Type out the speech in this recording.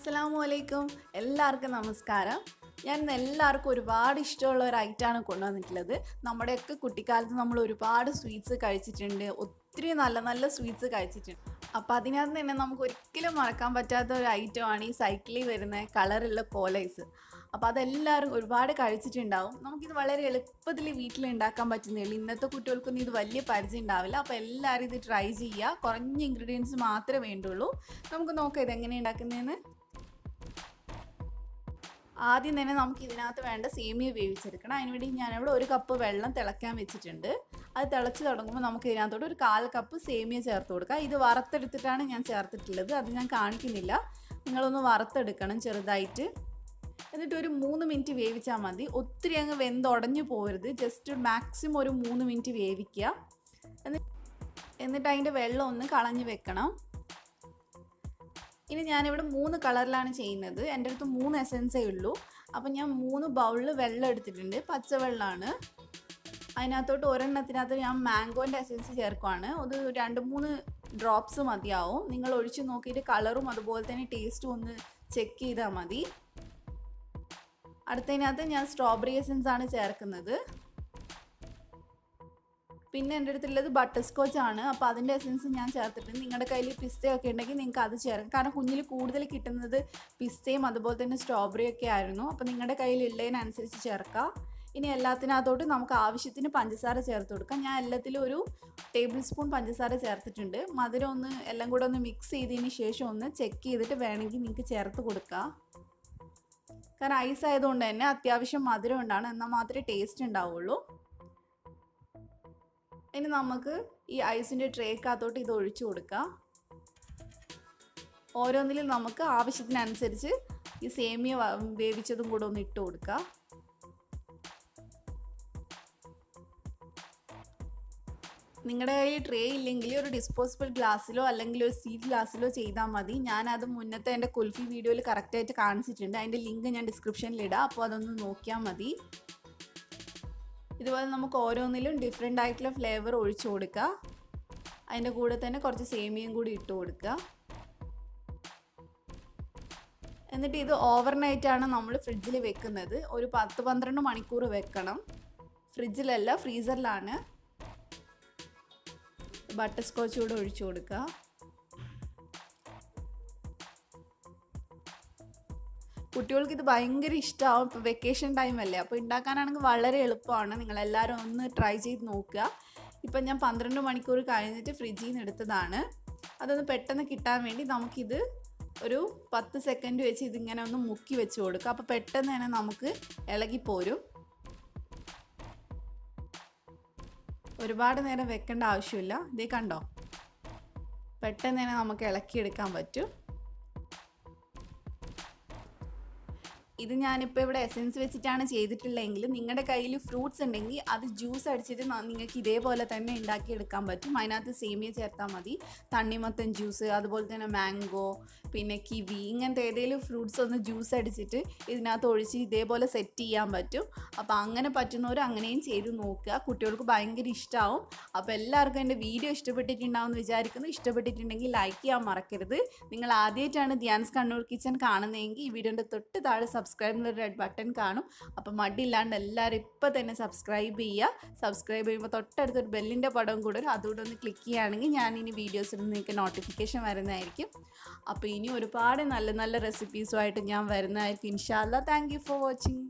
അസ്സലാമു അലൈക്കും. എല്ലാവർക്കും നമസ്കാരം. ഞാൻ ഇന്ന് എല്ലാവർക്കും ഒരുപാട് ഇഷ്ടമുള്ള ഒരു ഐറ്റമാണ് കൊണ്ടുവന്നിട്ടുള്ളത്. നമ്മുടെയൊക്കെ കുട്ടിക്കാലത്ത് നമ്മൾ ഒരുപാട് സ്വീറ്റ്സ് കഴിച്ചിട്ടുണ്ട്, ഒത്തിരി നല്ല നല്ല സ്വീറ്റ്സ് കഴിച്ചിട്ടുണ്ട്. അപ്പോൾ അതിനകത്ത് തന്നെ നമുക്ക് ഒരിക്കലും മറക്കാൻ പറ്റാത്ത ഒരു ഐറ്റമാണ് ഈ സൈക്കിളിൽ വരുന്ന കളറുള്ള കോലൈസ്. അപ്പോൾ അതെല്ലാവരും ഒരുപാട് കഴിച്ചിട്ടുണ്ടാവും. നമുക്കിത് വളരെ എളുപ്പത്തിൽ വീട്ടിൽ ഉണ്ടാക്കാൻ പറ്റുന്നേ. ഇന്നത്തെ കുട്ടികൾക്കൊന്നും ഇത് വലിയ പരിചയം ഉണ്ടാവില്ല. അപ്പോൾ എല്ലാവരും ഇത് ട്രൈ ചെയ്യുക. കുറഞ്ഞ ഇൻഗ്രീഡിയൻസ് മാത്രമേ വേണ്ടുള്ളൂ. നമുക്ക് നോക്കാം ഇതെങ്ങനെ ഉണ്ടാക്കുന്നതെന്ന്. ആദ്യം തന്നെ നമുക്ക് ഇതിനകത്ത് വേണ്ട സേമിയ വേവിച്ചെടുക്കണം. അതിനുവേണ്ടി ഞാനിവിടെ 1 കപ്പ് വെള്ളം തിളയ്ക്കാൻ വെച്ചിട്ടുണ്ട്. അത് തിളച്ച് തുടങ്ങുമ്പോൾ നമുക്ക് ഇതിനകത്തോട്ട് 1/4 കപ്പ് സേമിയ ചേർത്ത് കൊടുക്കാം. ഇത് വറുത്തെടുത്തിട്ടാണ് ഞാൻ ചേർത്തിട്ടുള്ളത്, അത് ഞാൻ കാണിക്കുന്നില്ല. നിങ്ങളൊന്ന് വറുത്തെടുക്കണം ചെറുതായിട്ട്. എന്നിട്ട് ഒരു 3 മിനിറ്റ് വേവിച്ചാൽ മതി. ഒത്തിരി അങ്ങ് വെന്തുടഞ്ഞു പോകരുത്, ജസ്റ്റ് മാക്സിമം ഒരു 3 മിനിറ്റ് വേവിക്കുക. എന്നിട്ട് അതിൻ്റെ വെള്ളം ഒന്ന് കളഞ്ഞ് വെക്കണം. ഇനി ഞാനിവിടെ 3 കളറിലാണ് ചെയ്യുന്നത്. എൻ്റെ അടുത്ത് 3 എസൻസേ ഉള്ളൂ. അപ്പം ഞാൻ 3 ബൗളിൽ വെള്ളം എടുത്തിട്ടുണ്ട്, പച്ചവെള്ളമാണ്. അതിനകത്തോട്ട് ഒരെണ്ണത്തിനകത്ത് ഞാൻ മാംഗോൻ്റെ എസൻസ് ചേർക്കുവാണ്. അത് 2-3 ഡ്രോപ്സ് മതിയാവും. നിങ്ങൾ ഒഴിച്ച് നോക്കിയിട്ട് കളറും അതുപോലെ തന്നെ ടേസ്റ്റും ഒന്ന് ചെക്ക് ചെയ്താൽ മതി. അടുത്തതിനകത്ത് ഞാൻ സ്ട്രോബെറി എസൻസ് ആണ് ചേർക്കുന്നത്. പിന്നെ എൻ്റെ അടുത്തുള്ളത് ബട്ടർ സ്കോച്ച് ആണ്. അപ്പോൾ അതിൻ്റെ എസൻസ് ഞാൻ ചേർത്തിട്ടുണ്ട്. നിങ്ങളുടെ കയ്യിൽ പിസ്തയൊക്കെ ഉണ്ടെങ്കിൽ നിങ്ങൾക്ക് അത് ചേർക്കാം. കാരണം കുഞ്ഞിൽ കൂടുതൽ കിട്ടുന്നത് പിസ്തയും അതുപോലെ തന്നെ സ്ട്രോബെറിയും ഒക്കെ ആയിരുന്നു. അപ്പോൾ നിങ്ങളുടെ കയ്യിലുള്ളതിനനുസരിച്ച് ചേർക്കാം. ഇനി എല്ലാത്തിനകത്തോട്ട് നമുക്ക് ആവശ്യത്തിന് പഞ്ചസാര ചേർത്ത് കൊടുക്കാം. ഞാൻ എല്ലാത്തിലും 1 ടേബിൾ സ്പൂൺ പഞ്ചസാര ചേർത്തിട്ടുണ്ട്. മധുരം ഒന്ന് എല്ലാം കൂടെ ഒന്ന് മിക്സ് ചെയ്തതിന് ശേഷം ഒന്ന് ചെക്ക് ചെയ്തിട്ട് വേണമെങ്കിൽ നിങ്ങൾക്ക് ചേർത്ത് കൊടുക്കാം. കാരണം ഐസ് ആയതുകൊണ്ട് തന്നെ അത്യാവശ്യം മധുരം ഉണ്ടാണ്, എന്നാൽ മാത്രമേ ടേസ്റ്റ് ഉണ്ടാവുള്ളൂ. ഇനി നമുക്ക് ഈ ഐസിൻ്റെ ട്രേക്കകത്തോട്ട് ഇത് ഒഴിച്ചു കൊടുക്കാം. ഓരോന്നിലും നമുക്ക് ആവശ്യത്തിനനുസരിച്ച് ഈ സേമിയ വേവിച്ചതും കൂടെ ഒന്ന് ഇട്ട് കൊടുക്കാം. നിങ്ങളുടെ കയ്യിൽ ട്രേ ഇല്ലെങ്കിൽ ഒരു ഡിസ്പോസിബിൾ ഗ്ലാസ്സിലോ അല്ലെങ്കിൽ ഒരു സ്റ്റീൽ ഗ്ലാസ്സിലോ ചെയ്താൽ മതി. ഞാനത് മുന്നത്തെ എൻ്റെ കുൽഫി വീഡിയോയിൽ കറക്റ്റായിട്ട് കാണിച്ചിട്ടുണ്ട്. അതിൻ്റെ ലിങ്ക് ഞാൻ ഡിസ്ക്രിപ്ഷനിൽ ഇടാം, അപ്പോൾ അതൊന്ന് നോക്കിയാൽ മതി. ഇതുപോലെ നമുക്ക് ഓരോന്നിലും ഡിഫറെൻ്റ് ആയിട്ടുള്ള ഫ്ലേവർ ഒഴിച്ചു കൊടുക്കുക. അതിൻ്റെ കൂടെ തന്നെ കുറച്ച് സേമിയയും കൂടി ഇട്ട് കൊടുക്കുക. എന്നിട്ട് ഇത് ഓവർനൈറ്റാണ് നമ്മൾ ഫ്രിഡ്ജിൽ വെക്കുന്നത്. ഒരു 10-12 മണിക്കൂർ വെക്കണം. ഫ്രിഡ്ജിലല്ല, ഫ്രീസറിലാണ്. ബട്ടർ സ്കോച്ച് കൂടെ ഒഴിച്ചു കൊടുക്കുക. കുട്ടികൾക്ക് ഇത് ഭയങ്കര ഇഷ്ടമാവും. ഇപ്പോൾ വെക്കേഷൻ ടൈമല്ലേ, അപ്പോൾ ഉണ്ടാക്കാനാണെങ്കിൽ വളരെ എളുപ്പമാണ്. നിങ്ങളെല്ലാവരും ഒന്ന് ട്രൈ ചെയ്ത് നോക്കുക. ഇപ്പം ഞാൻ 12 മണിക്കൂർ കഴിഞ്ഞിട്ട് ഫ്രിഡ്ജിൽ നിന്ന് എടുത്തതാണ്. അതൊന്ന് പെട്ടെന്ന് കിട്ടാൻ വേണ്ടി നമുക്കിത് ഒരു 10 സെക്കൻഡ് വെച്ച് ഇതിങ്ങനെ ഒന്ന് മുക്കി വെച്ച് കൊടുക്കുക. അപ്പോൾ പെട്ടെന്ന് തന്നെ നമുക്ക് ഇളകിപ്പോരും. ഒരുപാട് നേരം വെക്കേണ്ട ആവശ്യമില്ല. ഇതേ കണ്ടോ, പെട്ടെന്ന് തന്നെ നമുക്ക് ഇളക്കിയെടുക്കാൻ പറ്റും. ഇത് ഞാനിപ്പോൾ ഇവിടെ എസൻസ് വെച്ചിട്ടാണ് ചെയ്തിട്ടുള്ളതെങ്കിൽ നിങ്ങളുടെ കയ്യിൽ ഫ്രൂട്ട്സ് ഉണ്ടെങ്കിൽ അത് ജ്യൂസ് അടിച്ചിട്ട് നിങ്ങൾക്ക് ഇതേപോലെ തന്നെ ഉണ്ടാക്കിയെടുക്കാൻ പറ്റും. അതിനകത്ത് സേമിയ ചേർത്താൽ മതി. തണ്ണിമത്തൻ ജ്യൂസ്, അതുപോലെ തന്നെ മാംഗോ, പിന്നെ കിവി, ഇങ്ങനത്തെ ഏതെങ്കിലും ഫ്രൂട്ട്സ് ഒന്ന് ജ്യൂസ് അടിച്ചിട്ട് ഇതിനകത്ത് ഒഴിച്ച് ഇതേപോലെ സെറ്റ് ചെയ്യാൻ പറ്റും. അപ്പോൾ അങ്ങനെ പറ്റുന്നവർ അങ്ങനെയും ചെയ്ത് നോക്കുക. കുട്ടികൾക്ക് ഭയങ്കര ഇഷ്ടമാവും. അപ്പോൾ എല്ലാവർക്കും എൻ്റെ വീഡിയോ ഇഷ്ടപ്പെട്ടിട്ടുണ്ടാവും എന്ന് വിചാരിക്കുന്നു. ഇഷ്ടപ്പെട്ടിട്ടുണ്ടെങ്കിൽ ലൈക്ക് ചെയ്യാൻ മറക്കരുത്. നിങ്ങൾ ആദ്യമായിട്ടാണ് ധ്യാൻസ് കണ്ണൂർ കിച്ചൺ കാണുന്നതെങ്കിൽ ഈ വീഡിയോൻ്റെ തൊട്ട് താഴെ സബ്സ്ക്രൈബിൻ്റെ റെഡ് ബട്ടൺ കാണും. അപ്പോൾ മടിയില്ലാണ്ട് എല്ലാവരും ഇപ്പോൾ തന്നെ സബ്സ്ക്രൈബ് ചെയ്യുക. സബ്സ്ക്രൈബ് ചെയ്യുമ്പോൾ തൊട്ടടുത്തൊരു ബെല്ലിൻ്റെ പടവും കൂടെ അതുകൂടെ ഒന്ന് ക്ലിക്ക് ചെയ്യുകയാണെങ്കിൽ ഞാനിനി വീഡിയോസ് ഇടുന്ന നിങ്ങൾക്ക് നോട്ടിഫിക്കേഷൻ വരുന്നതായിരിക്കും. അപ്പോൾ ഇനി ഒരുപാട് നല്ല നല്ല റെസിപ്പീസുമായിട്ട് ഞാൻ വരുന്നതായിരിക്കും ഇൻഷാ അല്ലാ. Thank you for watching.